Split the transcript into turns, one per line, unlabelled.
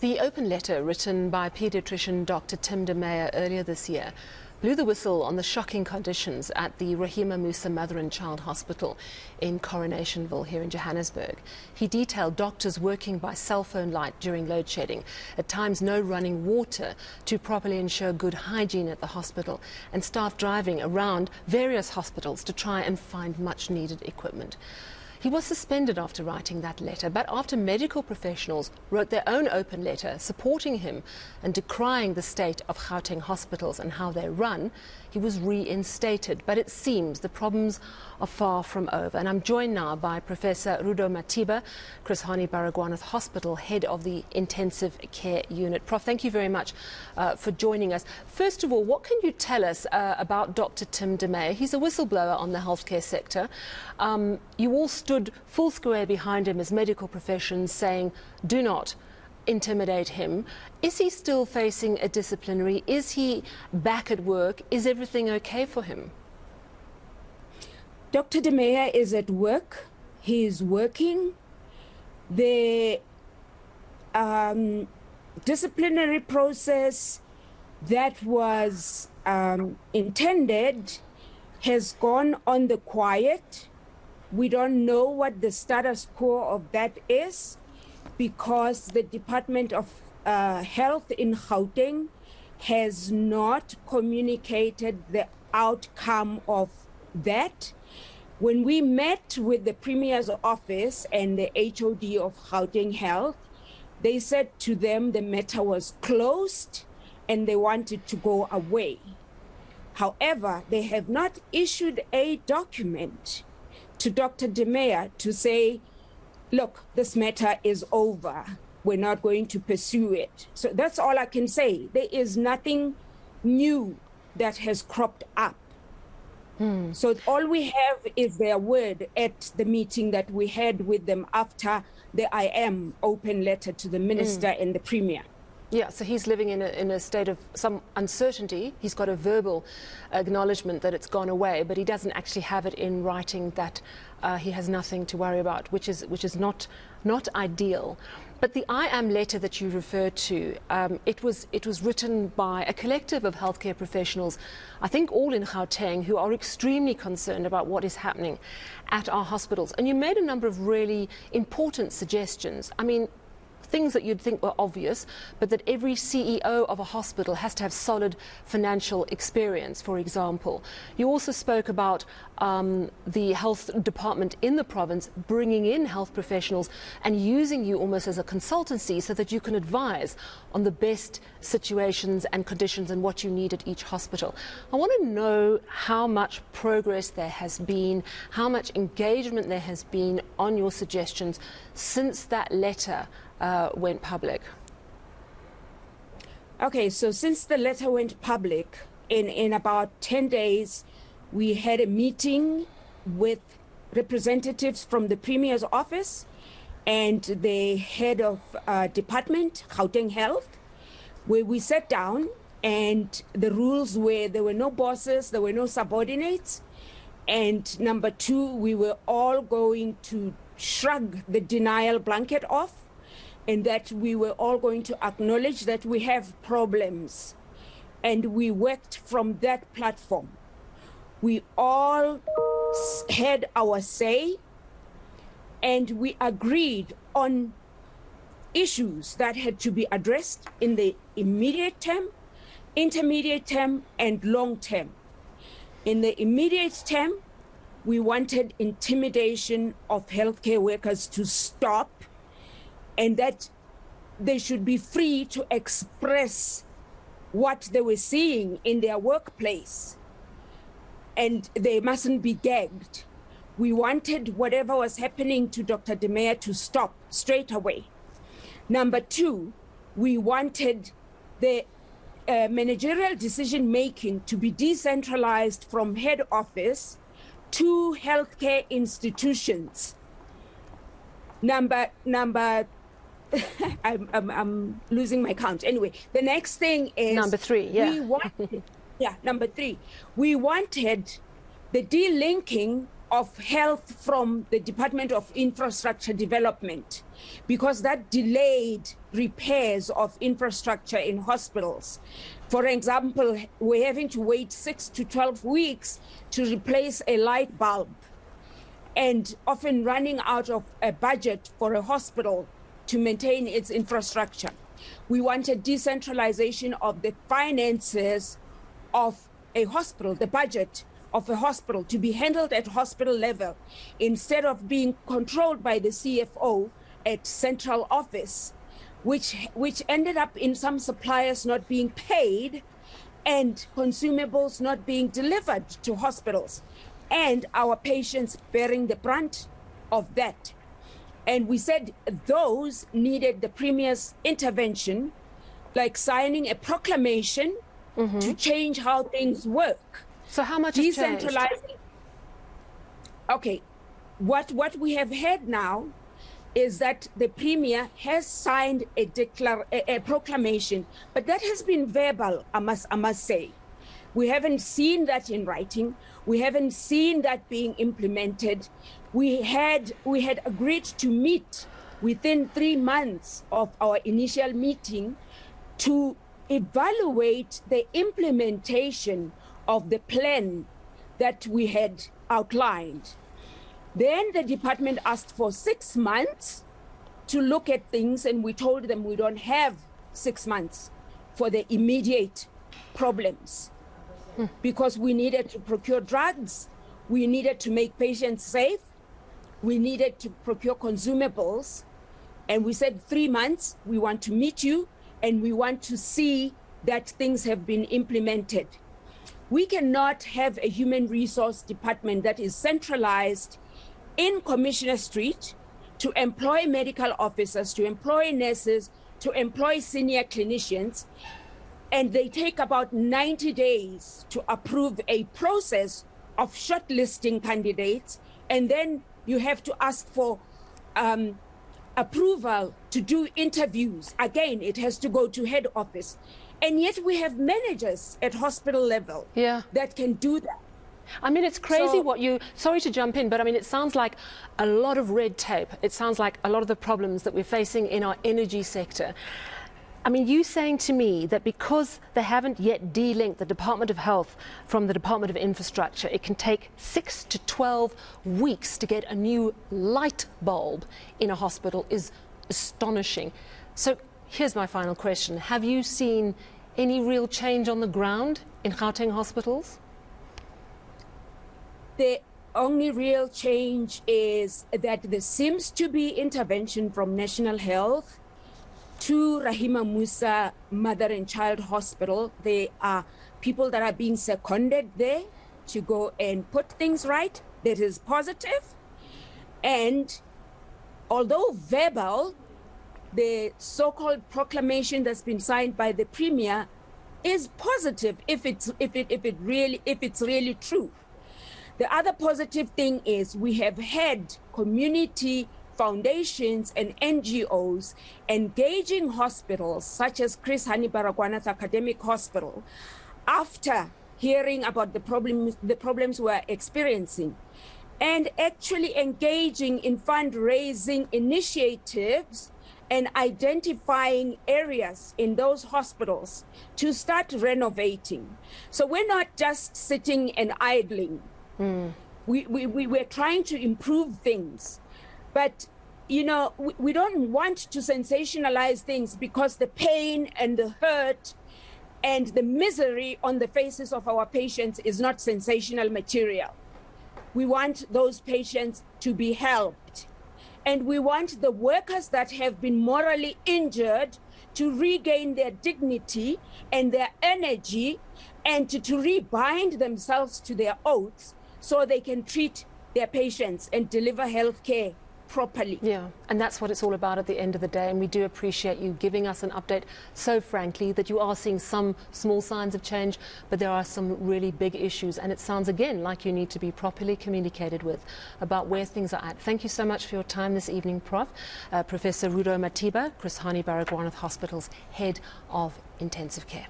The open letter written by paediatrician Dr. Tim Demaio earlier this year blew the whistle on the shocking conditions at the Rahima Musa Mother and Child Hospital in Coronationville here in Johannesburg. He detailed doctors working by cell phone light during load shedding, at times no running water to properly ensure good hygiene at the hospital, and staff driving around various hospitals to try and find much needed equipment. He was suspended after writing that letter, but after medical professionals wrote their own open letter supporting him and decrying the state of Gauteng hospitals and how they're run, he was reinstated. But it seems the problems are far from over. And I'm joined now by Professor Rudo Matiba, Chris Hani Baragwanath Hospital, head of the Intensive Care Unit. Prof, thank you very much for joining us. First of all, what can you tell us about Dr. Tim Demaio? He's a whistleblower on the healthcare sector. You all stood full square behind him as medical professions saying, do not intimidate him. Is he still facing a disciplinary? Is he back at work? Is everything okay for him?
Dr. Demaio is at work. He is working. The disciplinary process that was intended has gone on the quiet. We don't know what the status quo of that is, because the Department of Health in Gauteng has not communicated the outcome of that. When we met with the Premier's office and the HOD of Gauteng Health, they said to them the matter was closed and they wanted to go away. However, they have not issued a document to Dr. Demaio to say, look, this matter is over. We're not going to pursue it. So that's all I can say. There is nothing new that has cropped up. So all we have is their word at the meeting that we had with them after the IM open letter to the Minister and the Premier.
Yeah, so he's living in a state of some uncertainty. He's got a verbal acknowledgement that it's gone away, but he doesn't actually have it in writing that he has nothing to worry about, which is not ideal. But the I Am letter that you referred to, it was written by a collective of healthcare professionals, I think all in Gauteng, who are extremely concerned about what is happening at our hospitals. And you made a number of really important suggestions. I mean, things that you'd think were obvious, but that every CEO of a hospital has to have solid financial experience, for example. You also spoke about the health department in the province bringing in health professionals and using you almost as a consultancy so that you can advise on the best situations and conditions and what you need at each hospital. I want to know how much progress there has been, how much engagement there has been on your suggestions since that letter went public.
Okay, so since the letter went public, in about 10 days, we had a meeting with representatives from the Premier's office and the head of department, Gauteng Health, where we sat down, and the rules were there were no bosses, there were no subordinates, and number two, we were all going to shrug the denial blanket off, and that we were all going to acknowledge that we have problems. And we worked from that platform. We all had our say, and we agreed on issues that had to be addressed in the immediate term, intermediate term, and long term. In the immediate term, we wanted intimidation of healthcare workers to stop, and that they should be free to express what they were seeing in their workplace, and they mustn't be gagged. We wanted whatever was happening to Dr. Demaio to stop straight away. Number two, we wanted the managerial decision-making to be decentralized from head office to healthcare institutions. Number I'm losing my count. Anyway, the next thing is
number three. Yeah.
Number three. We wanted the delinking of health from the Department of Infrastructure Development, because that delayed repairs of infrastructure in hospitals. For example, we're having to wait 6 to 12 weeks to replace a light bulb, and often running out of a budget for a hospital to maintain its infrastructure. We wanted decentralization of the finances of a hospital, the budget of a hospital, to be handled at hospital level instead of being controlled by the CFO at central office, which ended up in some suppliers not being paid and consumables not being delivered to hospitals, and our patients bearing the brunt of that. And we said those needed the Premier's intervention, like signing a proclamation to change how things work.
So how much has changed?
Decentralizing. Okay, what we have had now is that the Premier has signed a proclamation, but that has been verbal, I must say. We haven't seen that in writing. We haven't seen that being implemented. We had agreed to meet within 3 months of our initial meeting to evaluate the implementation of the plan that we had outlined. Then the department asked for 6 months to look at things, and we told them we don't have 6 months for the immediate problems, because we needed to procure drugs, we needed to make patients safe, we needed to procure consumables, and we said 3 months, we want to meet you, and we want to see that things have been implemented. We cannot have a human resource department that is centralized in Commissioner Street to employ medical officers, to employ nurses, to employ senior clinicians, and they take about 90 days to approve a process of shortlisting candidates, and then you have to ask for approval to do interviews. Again, it has to go to head office. And yet we have managers at hospital level that can do that.
I mean, it's crazy sorry to jump in, but I mean, it sounds like a lot of red tape. It sounds like a lot of the problems that we're facing in our energy sector. I mean, you saying to me that because they haven't yet de-linked the Department of Health from the Department of Infrastructure, it can take 6 to 12 weeks to get a new light bulb in a hospital is astonishing. So here's my final question. Have you seen any real change on the ground in Gauteng hospitals?
The only real change is that there seems to be intervention from National Health to Rahima Musa Mother and Child Hospital. There are people that are being seconded there to go and put things right. That is positive. And although verbal, the so-called proclamation that's been signed by the Premier is positive if it's really true. The other positive thing is we have had community foundations and NGOs engaging hospitals such as Chris Hani Baragwanath Academic Hospital after hearing about the problems we're experiencing, and actually engaging in fundraising initiatives and identifying areas in those hospitals to start renovating. So we're not just sitting and idling. We're trying to improve things. But, you know, we don't want to sensationalize things, because the pain and the hurt and the misery on the faces of our patients is not sensational material. We want those patients to be helped. And we want the workers that have been morally injured to regain their dignity and their energy, and to rebind themselves to their oaths so they can treat their patients and deliver health care properly.
Yeah, and that's what it's all about at the end of the day, and we do appreciate you giving us an update so frankly that you are seeing some small signs of change, but there are some really big issues, and it sounds again like you need to be properly communicated with about where things are at. Thank you so much for your time this evening, Prof. Professor Rudo Matiba, Chris Hani Baragwanath Hospital's Head of Intensive Care.